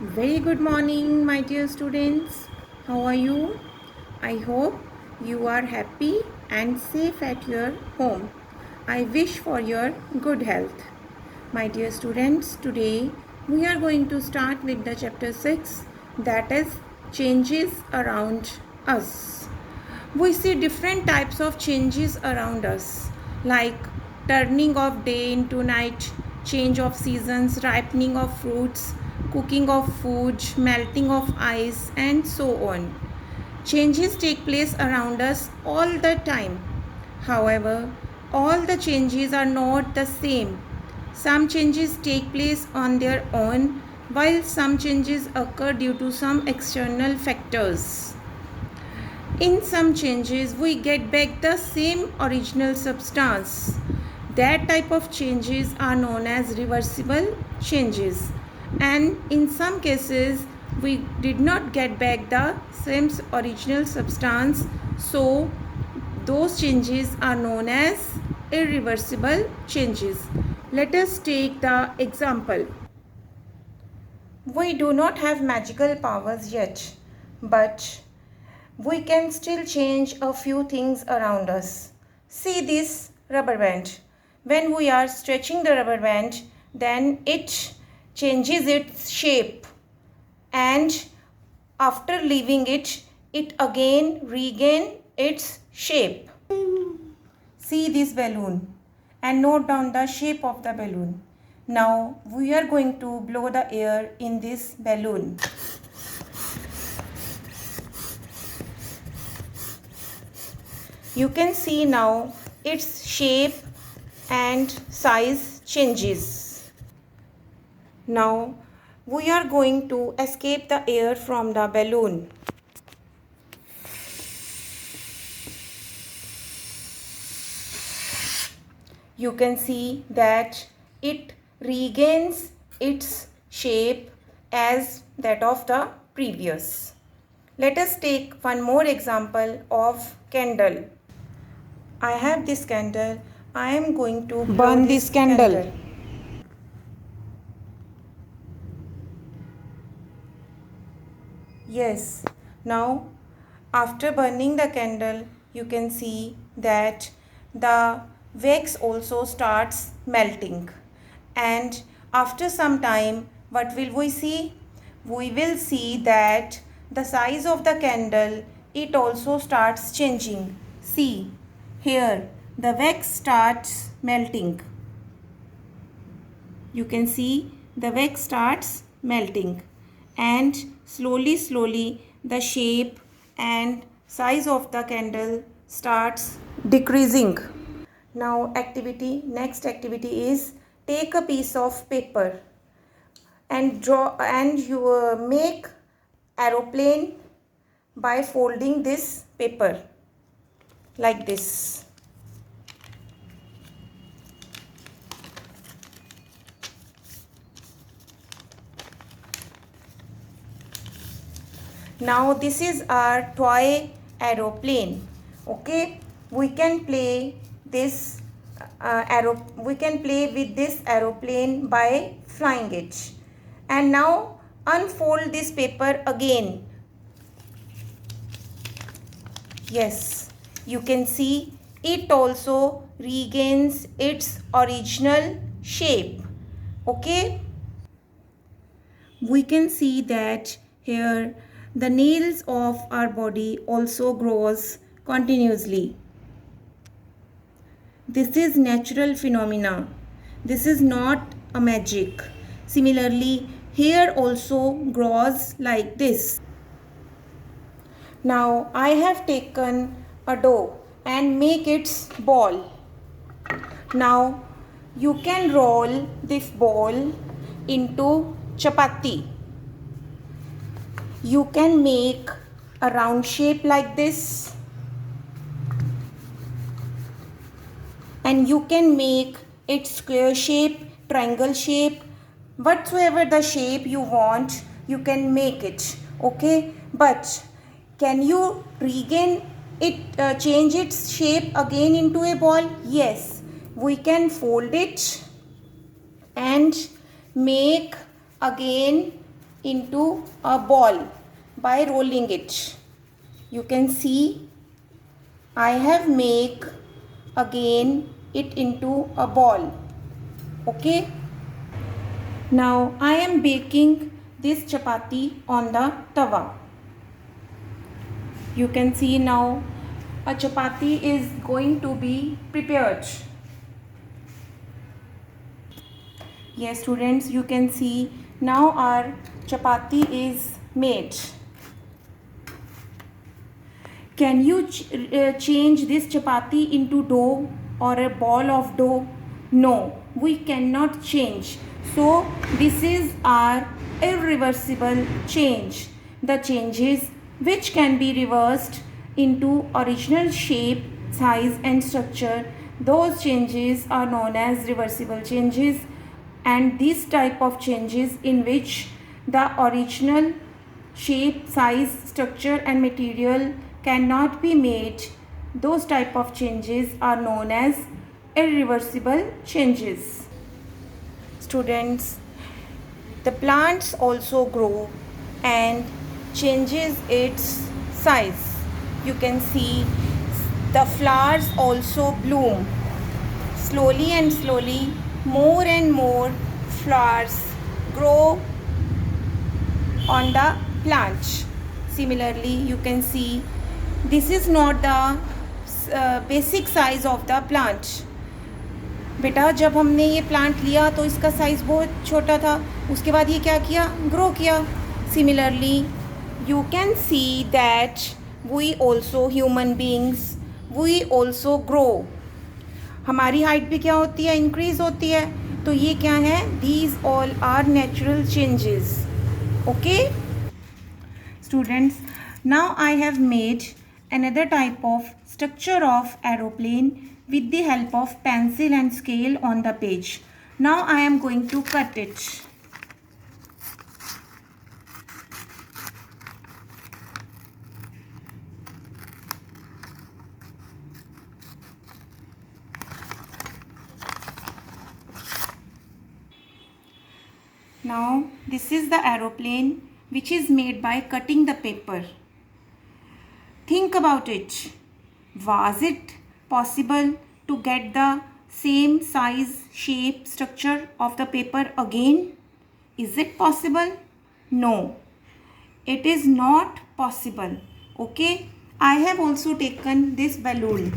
Very good morning, my dear students. How are you? I hope you are happy and safe at your home. I wish for your good health. My dear students, today we are going to start with the chapter 6, that is changes around us. We see different types of changes around us, like turning of day into night, change of seasons, ripening of fruits, cooking of food, melting of ice, and so on. Changes take place around us all the time. However, all the changes are not the same. Some changes take place on their own, while some changes occur due to some external factors. In some changes, we get back the same original substance. That type of changes are known as reversible changes. And in some cases, we did not get back the same original substance. So, those changes are known as irreversible changes. Let us take the example. We do not have magical powers yet, but we can still change a few things around us. See this rubber band. When we are stretching the rubber band, then it changes its shape, and after leaving it, it again regain its shape. See this balloon and note down the shape of the balloon. Now we are going to blow the air in this balloon. You can see now its shape and size changes. Now we are going to escape the air from the balloon. You can see that it regains its shape as that of the previous. Let us take one more example of candle. I have this candle. I am going to burn this candle. Yes, now after burning the candle, you can see that the wax also starts melting. And after some time, what will we see? We will see that the size of the candle, it also starts changing. See, here the wax starts melting. You can see the wax starts melting, and slowly the shape and size of the candle starts decreasing. Now next activity is take a piece of paper and draw, and you make aeroplane by folding this paper like this. Now this is our toy aeroplane. Okay, we can play this we can play with this aeroplane by flying it. And now unfold this paper again. Yes, you can see it also regains its original shape. Okay, we can see that here the nails of our body also grows continuously. This is natural phenomena. This is not a magic. Similarly, hair also grows like this. Now I have taken a dough and make its ball. Now you can roll this ball into chapati. You can make a round shape like this, and you can make it square shape, triangle shape, whatsoever the shape you want, you can make it. Okay, but can you regain it, change its shape again into a ball? Yes, we can fold it and make again into a ball by rolling it. You can see I have make again it into a ball. Okay. Now I am baking this chapati on the tawa. You can see now a chapati is going to be prepared. Yes students, you can see now our chapati is made. Can you change this chapati into dough or a ball of dough? No, we cannot change. So this is our irreversible change. The changes which can be reversed into original shape, size and structure, those changes are known as reversible changes. And these type of changes in which the original shape, size, structure and material cannot be made, those type of changes are known as irreversible changes. Students, the plants also grow and changes its size. You can see the flowers also bloom. Slowly and slowly, more and more flowers grow on the plant. Similarly, you can see this is not the basic size of the plant. बेटा जब हमने ये plant लिया तो इसका size बहुत छोटा था, उसके बाद ये क्या किया, ग्रो किया. Similarly you can see that we also human beings we also grow. हमारी हाइट भी क्या होती है, इंक्रीज़ होती है. तो ये क्या है, these all are natural changes. Okay students, now I have made another type of structure of aeroplane with the help of pencil and scale on the page. Now I am going to cut it. Now this is the aeroplane which is made by cutting the paper. Think about it. Was it possible to get the same size, shape, structure of the paper again? Is it possible? No, it is not possible. Okay, I have also taken this balloon.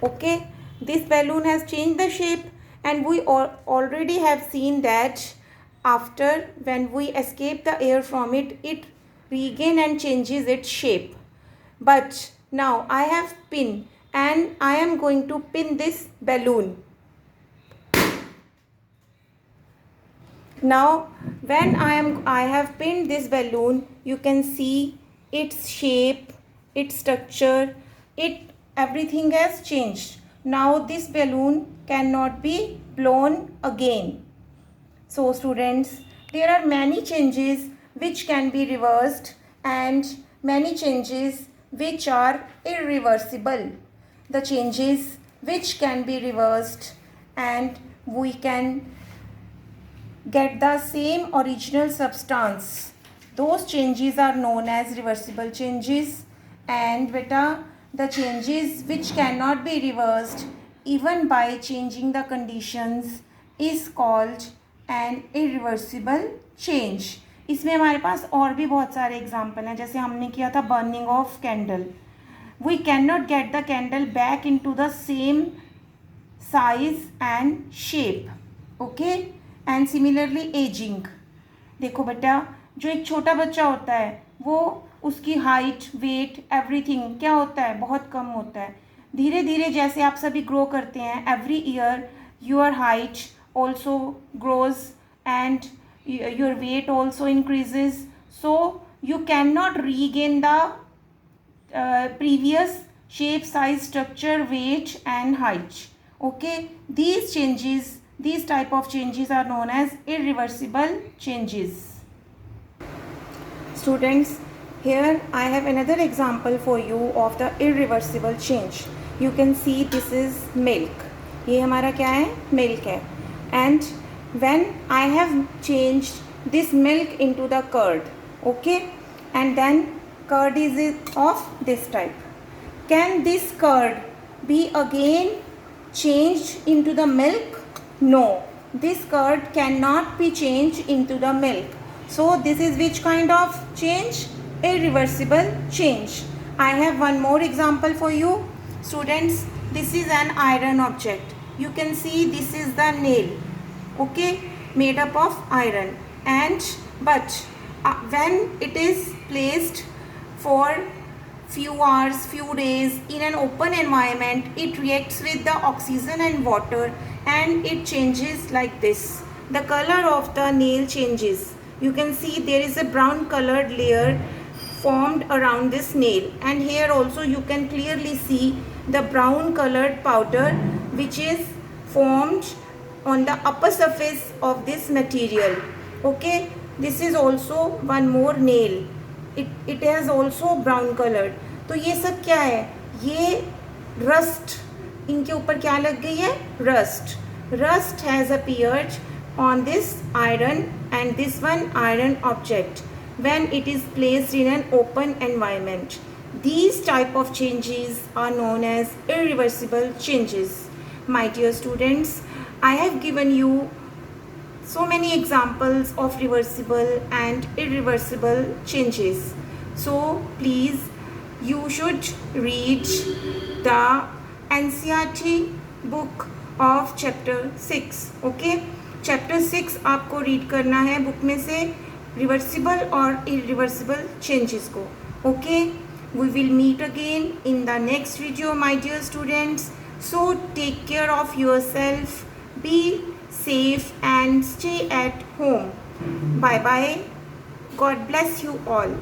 Okay, this balloon has changed the shape and we already have seen that after when we escape the air from it, it regain and changes its shape. But now I have pin and I am going to pin this balloon. Now when I have pinned this balloon, you can see its shape, its structure, everything has changed. Now this balloon cannot be blown again. So students, there are many changes which can be reversed and many changes which are irreversible. The changes which can be reversed and we can get the same original substance, those changes are known as reversible changes. And beta, the changes which cannot be reversed even by changing the conditions is called an irreversible change. इसमें हमारे पास और भी बहुत सारे example हैं. जैसे हमने किया था burning of candle. We can not get the candle back into the same size and shape. Okay, and similarly ageing. देखो बेटा, जो एक छोटा बच्चा होता है वो उसकी हाइट, वेट, एवरीथिंग क्या होता है, बहुत कम होता है. धीरे धीरे जैसे आप सभी ग्रो करते हैं, every year your height also grows and your weight also increases, so you cannot regain the previous shape, size, structure, weight and height. Okay, these changes, these type of changes are known as irreversible changes. Students, here I have another example for you of the irreversible change. You can see this is milk. ये हमारा क्या है, milk है. And when I have changed this milk into the curd, okay, and then curd is of this type. Can this curd be again changed into the milk? No, this curd cannot be changed into the milk. So this is which kind of change? Irreversible change. I have one more example for you. Students, this is an iron object. You can see this is the nail, okay, made up of iron, and but when it is placed for few hours, few days in an open environment, it reacts with the oxygen and water and it changes like this. The color of the nail changes. You can see there is a brown colored layer formed around this nail, and here also you can clearly see the brown colored powder which is formed on the upper surface of this material. Okay, this is also one more nail. It has also brown colored. तो ये सब क्या है? ये rust, इनके ऊपर क्या लग गई है? Rust. Rust has appeared on this iron and this one iron object when it is placed in an open environment. These type of changes are known as irreversible changes. My dear students, I have given you so many examples of reversible and irreversible changes. So please, you should read the NCERT book of chapter 6. Okay, chapter 6 आपको read करना है book में से reversible और irreversible changes को. Okay, we will meet again in the next video, my dear students. So take care of yourself, be safe and stay at home. Bye bye. God bless you all.